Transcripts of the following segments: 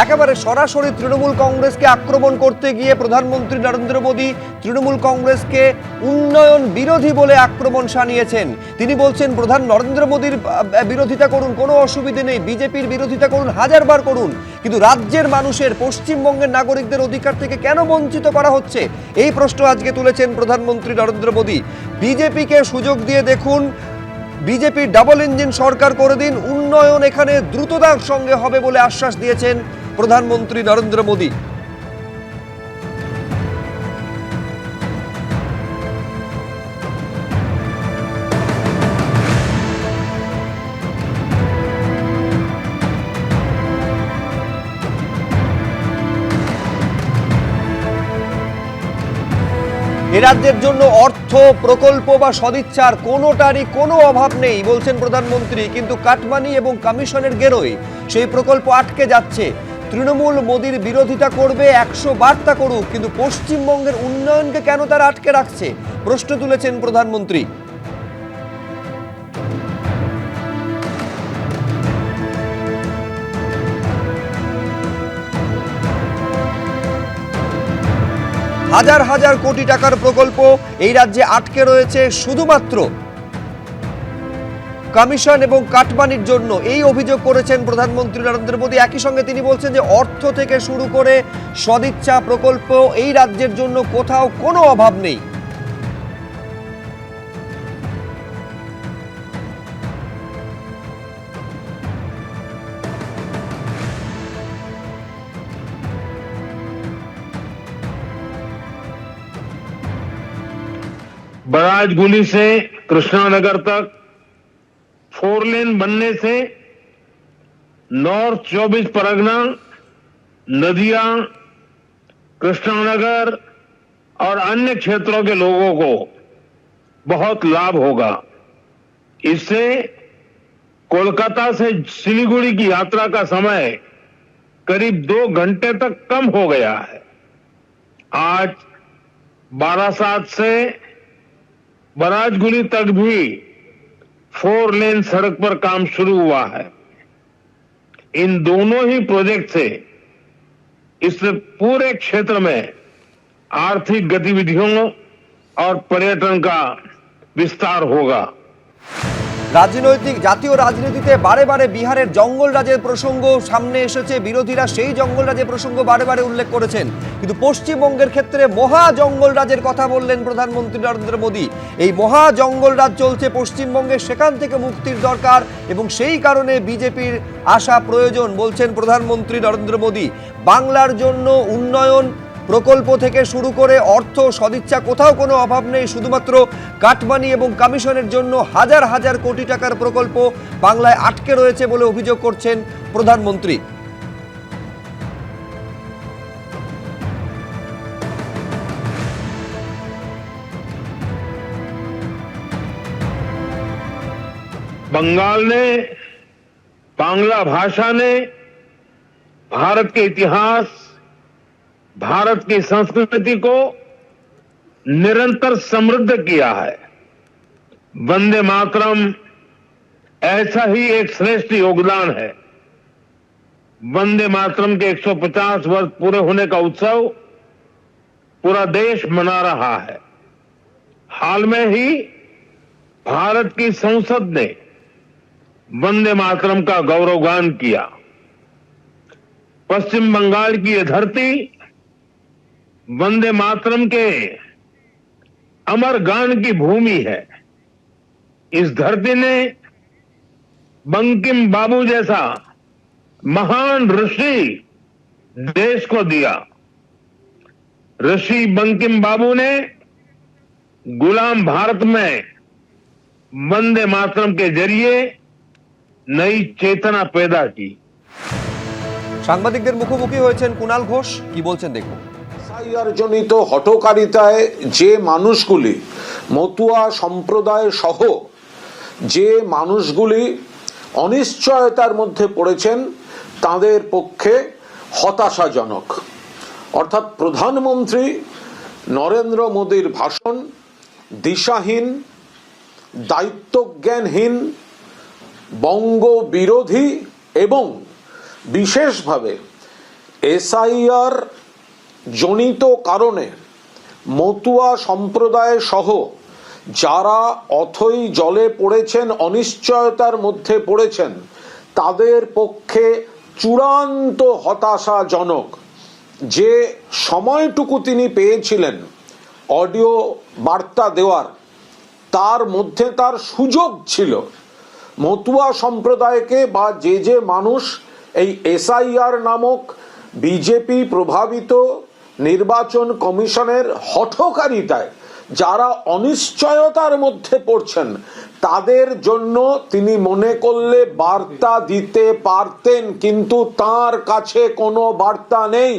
একেবারে সরাসরি তৃণমূল কংগ্রেসকে আক্রমণ করতে গিয়ে প্রধানমন্ত্রী নরেন্দ্র মোদী তৃণমূল কংগ্রেসকে উন্নয়ন বিরোধী বলে আক্রমণ শানিয়েছেন। তিনি বলছেন প্রধান নরেন্দ্র মোদীর বিরোধিতা করুন, কোনো অসুবিধে নেই, বিজেপির বিরোধিতা করুন, হাজারবার করুন, কিন্তু রাজ্যের মানুষের, পশ্চিমবঙ্গের নাগরিকদের অধিকার থেকে কেন বঞ্চিত করা হচ্ছে, এই প্রশ্ন আজকে তুলেছেন প্রধানমন্ত্রী নরেন্দ্র মোদী। বিজেপিকে সুযোগ দিয়ে দেখুন, বিজেপি ডাবল ইঞ্জিন সরকার করে দিন, উন্নয়ন এখানে দ্রুততার সঙ্গে হবে বলে আশ্বাস দিয়েছেন প্রধানমন্ত্রী নরেন্দ্র মোদী। এ রাজ্যের জন্য অর্থ, প্রকল্প বা সদিচ্ছার কোনোটারই কোনো অভাব নেই বলছেন প্রধানমন্ত্রী, কিন্তু কাটমানি এবং কমিশনের গেরোয় সেই প্রকল্প আটকে যাচ্ছে। তৃণমূল মোদীর বিরোধিতা করবে, 100 বার তা করুক, কিন্তু পশ্চিমবঙ্গের উন্নয়নকে কেন তারা আটকে রাখছে, প্রশ্ন তুলেছেন প্রধানমন্ত্রী। হাজার হাজার কোটি টাকার প্রকল্প এই রাজ্যে আটকে রয়েছে শুধুমাত্র কমিশন এবং কাটমানির জন্য, এই অভিযোগ করেছেন প্রধানমন্ত্রী নরেন্দ্র মোদী। একই সঙ্গে তিনি বলছেন যে অর্থ থেকে শুরু করে সদিচ্ছা প্রকল্প এই রাজ্যের জন্য কোথাও কোনো অভাব নেই। बराजगुली से कृष्णानगर तक 4 लेन बनने से नॉर्थ 24 परगना, नदिया, कृष्णानगर और अन्य क्षेत्रों के लोगों को बहुत लाभ होगा। इससे कोलकाता से सिलीगुड़ी की यात्रा का समय करीब 2 घंटे तक कम हो गया है। आज बारासात से बराजगुली तक भी 4 लेन सड़क पर काम शुरू हुआ है। इन दोनों ही प्रोजेक्ट से इस पूरे क्षेत्र में आर्थिक गतिविधियों और पर्यटन का विस्तार होगा। রাজনৈতিক জাতীয় রাজনীতিতে বারে বারে বিহারের জঙ্গল রাজের প্রসঙ্গ সামনে এসেছে, বিরোধীরা সেই জঙ্গল রাজের প্রসঙ্গ বারে বারে উল্লেখ করেছেন, কিন্তু পশ্চিমবঙ্গের ক্ষেত্রে মহা জঙ্গল রাজের কথা বললেন প্রধানমন্ত্রী নরেন্দ্র মোদী। এই মহা জঙ্গল রাজ চলছে পশ্চিমবঙ্গে, সেখান থেকে মুক্তির দরকার এবং সেই কারণে বিজেপির আসা প্রয়োজন বলছেন প্রধানমন্ত্রী নরেন্দ্র মোদী। বাংলার জন্য উন্নয়ন প্রকল্প থেকে শুরু করে অর্থ, সদিচ্ছা কোথাও কোনো অভাব নেই, শুধুমাত্র কাটমানি এবং কমিশনের জন্য হাজার হাজার কোটি টাকার প্রকল্প বাংলায় আটকে রয়েছে বলে অভিযোগ করছেন প্রধানমন্ত্রী। बंगाल ने, बांग्ला भाषा ने भारत के इतिहास, भारत की संस्कृति को निरंतर समृद्ध किया है। वंदे मातरम ऐसा ही एक श्रेष्ठ योगदान है। वंदे मातरम के 150 वर्ष पूरे होने का उत्सव पूरा देश मना रहा है। हाल में ही भारत की संसद ने वंदे मातरम का गौरवगान किया। पश्चिम बंगाल की यह धरती वंदे मातरम के अमर गान की भूमि है। इस धरती ने बंकिम बाबू जैसा महान ऋषि देश को दिया। ऋषि बंकिम बाबू ने गुलाम भारत में वंदे मातरम के जरिए नई चेतना पैदा की। সাংবাদিকদের মুখোমুখি হয়েছেন কুণাল ঘোষ, কি বলছেন দেখুন। এসআইআর জনিত হঠকারিতায় যে মানুষগুলি, মতুয়া সম্প্রদায় সহ যে মানুষগুলি অনিশ্চয়তার মধ্যে পড়েছেন, তাদের পক্ষে হতাশাজনক। অর্থাৎ প্রধানমন্ত্রী নরেন্দ্র মোদীর ভাষণ দিশাহীন, দায়িত্বজ্ঞানহীন, বঙ্গ বিরোধী এবং বিশেষভাবে এসআইআর জনিত কারণে মতুয়া সম্প্রদায় সহ যারা অথই জলে পড়েছেন, অনিশ্চয়তার মধ্যে পড়েছেন, তাদের পক্ষে চূড়ান্ত হতাশাজনক যে সময়টুকু তিনি পেয়েছিলেন অডিও বার্তা দেওয়ার, তার মধ্যে তার সুযোগ ছিল মতুয়া সম্প্রদায়কে বা যে মানুষ এই এসআইআর নামক বিজেপি প্রভাবিত নির্বাচন কমিশনের হঠকারিতায় যারা অনিশ্চয়তার মধ্যে পড়ছেন, তাদের জন্য তিনি মনে করলে বার্তা দিতে পারতেন, কিন্তু তার কাছে কোনো বার্তা নেই।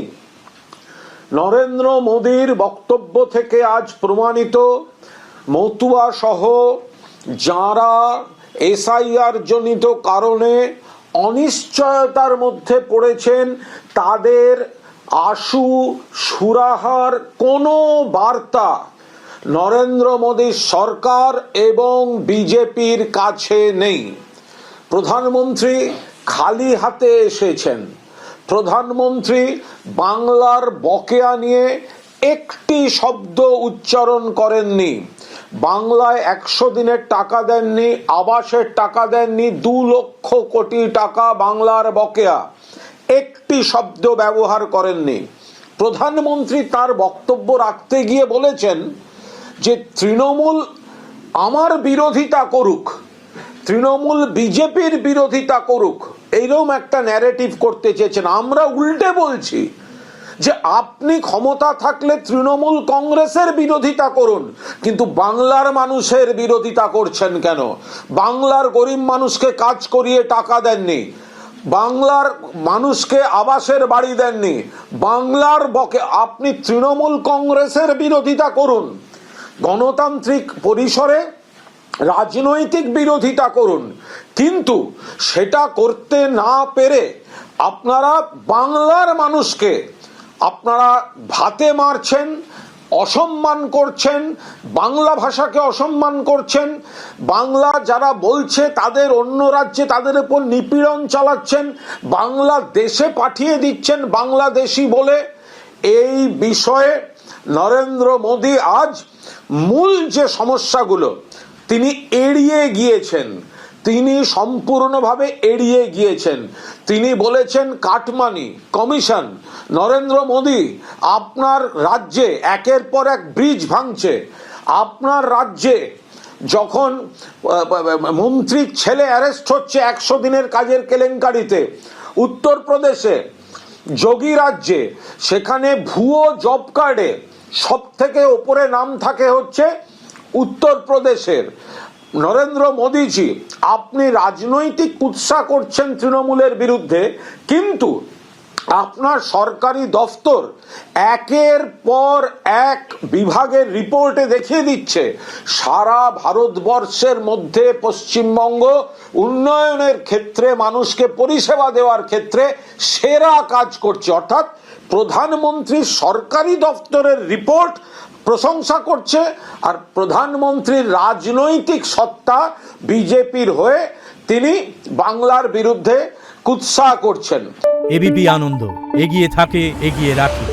নরেন্দ্র মোদীর বক্তব্য থেকে আজ প্রমাণিত মতুয়া সহ যারা এসআইআর জনিত কারণে অনিশ্চয়তার মধ্যে পড়েছেন, তাদের আশু সুরাহার কোনো বার্তা নরেন্দ্র মোদী সরকার এবং বিজেপির কাছে নেই। প্রধানমন্ত্রী খালি হাতে এসেছেন। প্রধানমন্ত্রী বাংলার বকেয়া নিয়ে একটি শব্দ উচ্চারণ করেননি। বাংলায় 100 দিনের টাকা দেননি, আবাসের টাকা দেননি, 2 লক্ষ কোটি টাকা বাংলার বকেয়া, একটি শব্দ ব্যবহার করেননি। প্রধানমন্ত্রী তার বক্তব্য রাখতে গিয়ে বলেছেন যে তৃণমূল আমার বিরোধিতা করুক, তৃণমূল বিজেপির বিরোধিতা করুক, এইরকম একটা ন্যারেটিভ করতে চেয়েছেন। আমরা উল্টে বলছি যে আপনি ক্ষমতা থাকলে তৃণমূল কংগ্রেসের বিরোধিতা করুন, কিন্তু বাংলার মানুষের বিরোধিতা করছেন কেন? বাংলার গরিব মানুষকে কাজ করিয়ে টাকা দেননি, বাংলার মানুষকে আবাসের বাড়ি দেননি, বাংলার বকে আপনি তৃণমূল কংগ্রেসের বিরোধিতা করুন, গণতান্ত্রিক পরিসরে রাজনৈতিক বিরোধিতা করুন, কিন্তু সেটা করতে না পেরে আপনারা বাংলার মানুষকে আপনারা ভাতে মারছেন, অসম্মান করছেন, বাংলা ভাষাকে অসম্মান করছেন, বাংলা যারা বলছে তাদের অন্য রাজ্যে তাদের উপর নিপীড়ন চালাচ্ছেন, বাংলা দেশে পাঠিয়ে দিচ্ছেন বাংলাদেশি বলে। এই বিষয়ে নরেন্দ্র মোদী আজ মূল যে সমস্যাগুলো তিনি এড়িয়ে গিয়েছেন, তিনি সম্পূর্ণভাবে এড়িয়ে গিয়েছেন। তিনি বলেছেন কাটমানি কমিশন। নরেন্দ্র মোদী আপনার রাজ্যে একের পর এক ব্রিজ ভাঙছে, আপনার রাজ্যে যখন মন্ত্রীর ছেলে অ্যারেস্ট হচ্ছে 100 দিনের কাজের কেলেঙ্কারিতে, উত্তরপ্রদেশে যোগী রাজ্যে সেখানে ভুয়ো জব কার্ডে সব থেকে ওপরে নাম থাকে হচ্ছে উত্তরপ্রদেশের। নরেন্দ্র মোদীজি আপনি রাজনৈতিক কুৎসা করছেন তৃণমূলের বিরুদ্ধে, কিন্তু আপনার সরকারি দফতর একের পর এক বিভাগের রিপোর্টে দেখিয়ে দিচ্ছে সারা ভারতবর্ষের মধ্যে পশ্চিমবঙ্গ উন্নয়নের ক্ষেত্রে মানুষকে পরিষেবা দেওয়ার ক্ষেত্রে সেরা কাজ করছে। অর্থাৎ প্রধানমন্ত্রীর সরকারি দফতরের রিপোর্ট প্রশংসা করছে, আর প্রধানমন্ত্রীর রাজনৈতিক সত্তা বিজেপির হয়ে তিনি বাংলার বিরুদ্ধে কুৎসা করছেন। এবিপি আনন্দ এগিয়ে থাকে, এগিয়ে রাখে।